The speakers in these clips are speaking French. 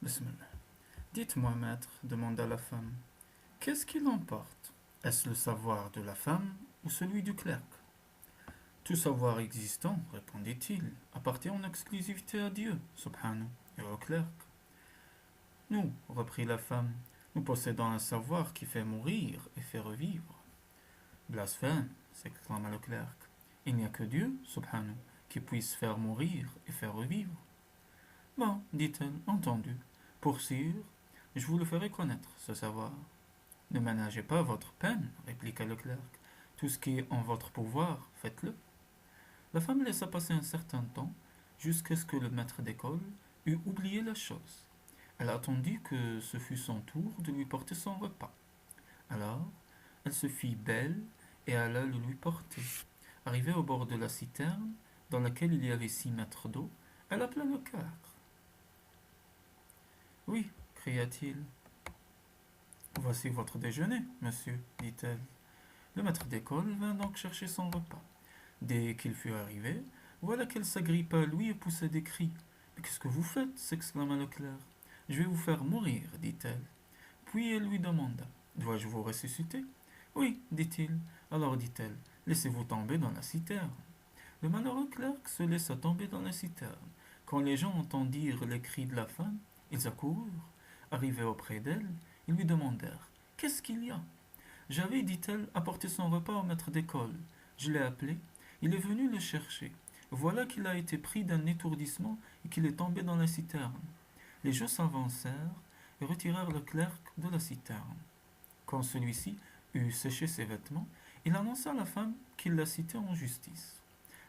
Bismillah. Dites-moi, maître, demanda la femme, qu'est-ce qui l'emporte? Est-ce le savoir de la femme ou celui du clerc? Tout savoir existant, répondit-il, appartient en exclusivité à Dieu, subhanahu, et au clerc. Nous, reprit la femme, nous possédons un savoir qui fait mourir et fait revivre. Blasphème, s'exclama le clerc. Il n'y a que Dieu, subhanahu, qui puisse faire mourir et faire revivre. Bon, dit-elle, entendu. Pour sûr, je vous le ferai connaître, ce savoir. Ne ménagez pas votre peine, répliqua le clerc. Tout ce qui est en votre pouvoir, faites-le. La femme laissa passer un certain temps, jusqu'à ce que le maître d'école eût oublié la chose. Elle attendit que ce fût son tour de lui porter son repas. Alors, elle se fit belle et alla le lui porter. Arrivée au bord de la citerne, dans laquelle il y avait 6 mètres d'eau, elle appela le clerc. Oui, cria-t-il. Voici votre déjeuner, monsieur, dit-elle. Le maître d'école vint donc chercher son repas. Dès qu'il fut arrivé, voilà qu'elle s'agrippa à lui et poussa des cris. Mais qu'est-ce que vous faites? S'exclama le clerc. Je vais vous faire mourir, dit-elle. Puis elle lui demanda. Dois-je vous ressusciter? Oui, dit-il. Alors dit-elle, laissez-vous tomber dans la citerne. Le malheureux clerc se laissa tomber dans la citerne. Quand les gens entendirent les cris de la femme, ils accoururent. Arrivés auprès d'elle, ils lui demandèrent. Qu'est-ce qu'il y a? J'avais, dit-elle, apporté son repas au maître d'école. Je l'ai appelé. Il est venu le chercher. Voilà qu'il a été pris d'un étourdissement et qu'il est tombé dans la citerne. Les gens s'avancèrent et retirèrent le clerc de la citerne. Quand celui-ci eut séché ses vêtements, il annonça à la femme qu'il la citait en justice.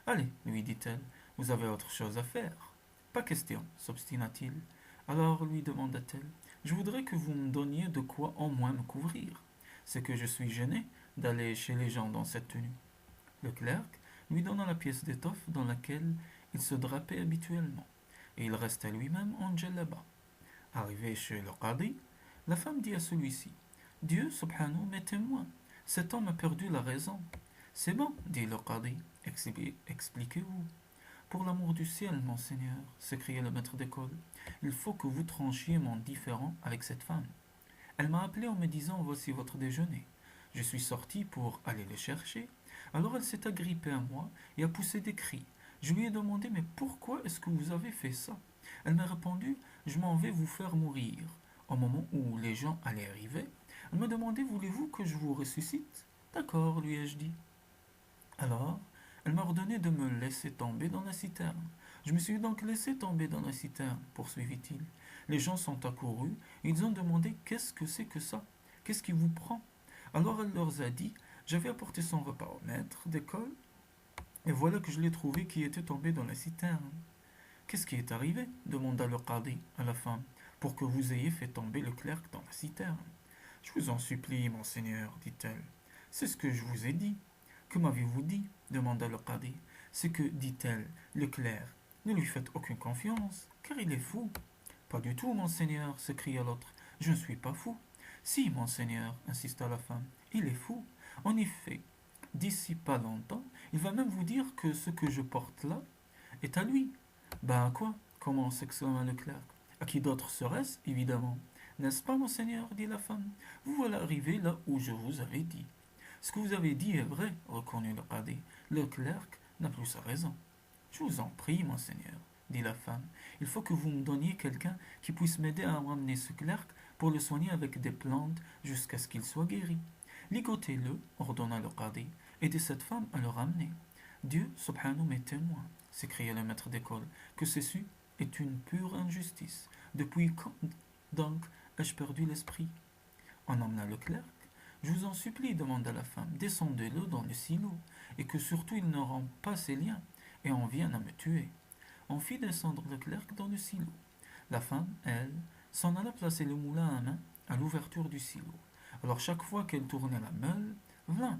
Allez, lui dit-elle, vous avez autre chose à faire. Pas question, s'obstina-t-il. Alors lui demanda-t-elle, je voudrais que vous me donniez de quoi au moins me couvrir. C'est que je suis gêné d'aller chez les gens dans cette tenue. Le clerc lui donna la pièce d'étoffe dans laquelle il se drapait habituellement, et il resta lui-même en djellaba. Arrivé chez le qadi, la femme dit à celui-ci, Dieu, subhanahu, m'est témoin, cet homme a perdu la raison. C'est bon, dit le qadi, expliquez-vous. Pour l'amour du ciel, monseigneur, s'écria le maître d'école, il faut que vous tranchiez mon différend avec cette femme. Elle m'a appelé en me disant voici votre déjeuner. Je suis sorti pour aller le chercher. Alors elle s'est agrippée à moi et a poussé des cris. Je lui ai demandé mais pourquoi est-ce que vous avez fait ça? Elle m'a répondu je m'en vais vous faire mourir. Au moment où les gens allaient arriver, elle m'a demandé voulez-vous que je vous ressuscite? D'accord, lui ai-je dit. Alors, elle m'a ordonné de me laisser tomber dans la citerne. Je me suis donc laissé tomber dans la citerne, poursuivit-il. Les gens sont accourus et ils ont demandé qu'est-ce que c'est que ça? Qu'est-ce qui vous prend? Alors elle leur a dit j'avais apporté son repas au maître d'école et voilà que je l'ai trouvé qui était tombé dans la citerne. Qu'est-ce qui est arrivé? Demanda le qadi à la femme, pour que vous ayez fait tomber le clerc dans la citerne. Je vous en supplie, monseigneur, dit-elle. C'est ce que je vous ai dit. Que m'avez-vous dit? Demanda le qadi. C'est que, dit-elle, le clerc, ne lui faites aucune confiance, car il est fou. Pas du tout, monseigneur, s'écria l'autre. Je ne suis pas fou. Si, monseigneur, insista la femme, il est fou. En effet, d'ici pas longtemps, il va même vous dire que ce que je porte là est à lui. Ben quoi? Comment s'exclama le clerc. À qui d'autre serait-ce, évidemment? N'est-ce pas, monseigneur? Dit la femme. Vous voilà arrivé là où je vous avais dit. Ce que vous avez dit est vrai, reconnut le qadi. Le clerc n'a plus sa raison. Je vous en prie, monseigneur, dit la femme. Il faut que vous me donniez quelqu'un qui puisse m'aider à ramener ce clerc pour le soigner avec des plantes jusqu'à ce qu'il soit guéri. Ligotez-le, ordonna le qadi, aidez cette femme à le ramener. Dieu, subhanahu, m'est témoin, s'écria le maître d'école, que ceci est une pure injustice. Depuis quand donc ai-je perdu l'esprit? On emmena le clerc. Je vous en supplie, demanda la femme, descendez-le dans le silo, et que surtout il ne rompe pas ses liens, et on vienne à me tuer. On fit descendre le clerc dans le silo. La femme, elle, s'en alla placer le moulin à main à l'ouverture du silo. Alors chaque fois qu'elle tournait la meule, v'là,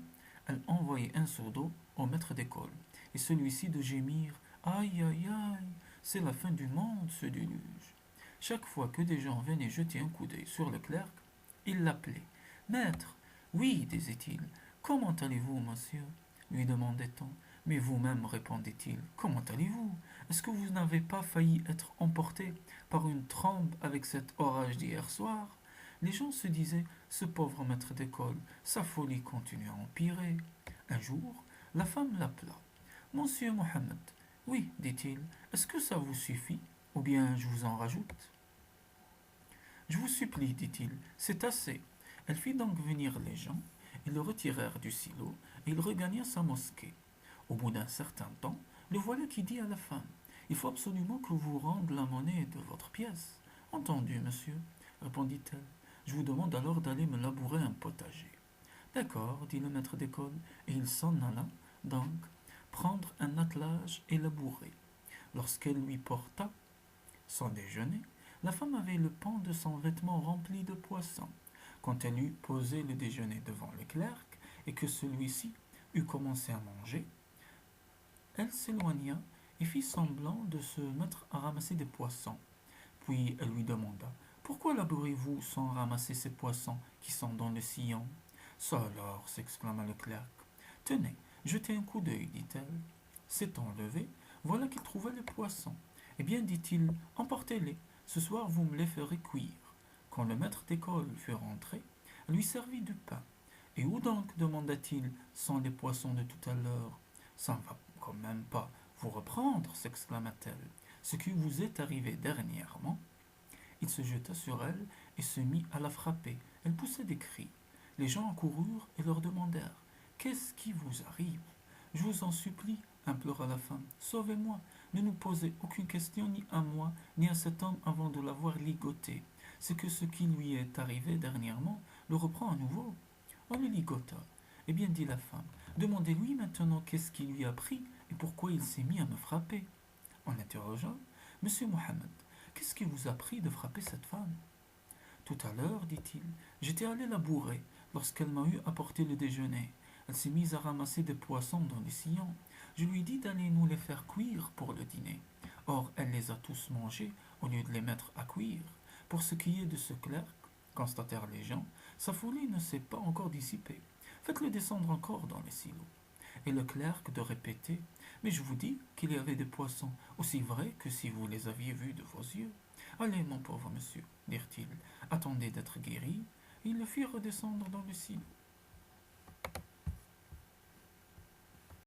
elle envoyait un seau d'eau au maître d'école, et celui-ci de gémir aïe aïe aïe, c'est la fin du monde, ce déluge. Chaque fois que des gens venaient jeter un coup d'œil sur le clerc, il l'appelait. Maître, oui, disait-il, comment allez-vous, monsieur? Lui demandait-on. Mais vous-même, répondit-il, comment allez-vous? Est-ce que vous n'avez pas failli être emporté par une trombe avec cet orage d'hier soir? Les gens se disaient, ce pauvre maître d'école, sa folie continue à empirer. Un jour, la femme l'appela. Monsieur Mohammed, oui, dit-il, est-ce que ça vous suffit? Ou bien je vous en rajoute? Je vous supplie, dit-il, c'est assez. Elle fit donc venir les gens, ils le retirèrent du silo, et il regagna sa mosquée. Au bout d'un certain temps, le voilà qui dit à la femme, il faut absolument que vous rende la monnaie de votre pièce. Entendu, monsieur, répondit-elle. Je vous demande alors d'aller me labourer un potager. D'accord, dit le maître d'école, et il s'en alla, donc, prendre un attelage et labourer. Lorsqu'elle lui porta son déjeuner, la femme avait le pan de son vêtement rempli de poissons. Quand elle eut posé le déjeuner devant le clerc, et que celui-ci eut commencé à manger, elle s'éloigna et fit semblant de se mettre à ramasser des poissons. Puis elle lui demanda, pourquoi labourez-vous sans ramasser ces poissons qui sont dans le sillon? Ça alors, s'exclama le clerc. Tenez, jetez un coup d'œil, dit-elle. S'étant levé, voilà qu'il trouva les poissons. Eh bien, dit-il, emportez-les. Ce soir, vous me les ferez cuire. Quand le maître d'école fut rentré, elle lui servit du pain. Et où donc, demanda-t-il, sont les poissons de tout à l'heure? Ça ne va quand même pas vous reprendre, s'exclama-t-elle. Ce qui vous est arrivé dernièrement. Il se jeta sur elle et se mit à la frapper. Elle poussait des cris. Les gens accoururent et leur demandèrent, qu'est-ce qui vous arrive? Je vous en supplie, implora la femme, sauvez-moi. Ne nous posez aucune question ni à moi, ni à cet homme avant de l'avoir ligoté. C'est que ce qui lui est arrivé dernièrement le reprend à nouveau. On le ligota. Eh bien, dit la femme, demandez-lui maintenant qu'est-ce qui lui a pris et pourquoi il s'est mis à me frapper. En interrogeant, Monsieur Mohammed, qu'est-ce qui vous a pris de frapper cette femme? Tout à l'heure, dit-il, j'étais allé labourer lorsqu'elle m'a eu apporté le déjeuner. Elle s'est mise à ramasser des poissons dans les sillons. Je lui dis d'aller nous les faire cuire pour le dîner. Or, elle les a tous mangés au lieu de les mettre à cuire. Pour ce qui est de ce clerc, constatèrent les gens, sa folie ne s'est pas encore dissipée. Faites-le descendre encore dans les silos. Et le clerc de répéter, mais je vous dis qu'il y avait des poissons, aussi vrais que si vous les aviez vus de vos yeux. Allez, mon pauvre monsieur, dirent-ils, attendez d'être guéri. Et ils le firent redescendre dans le silo.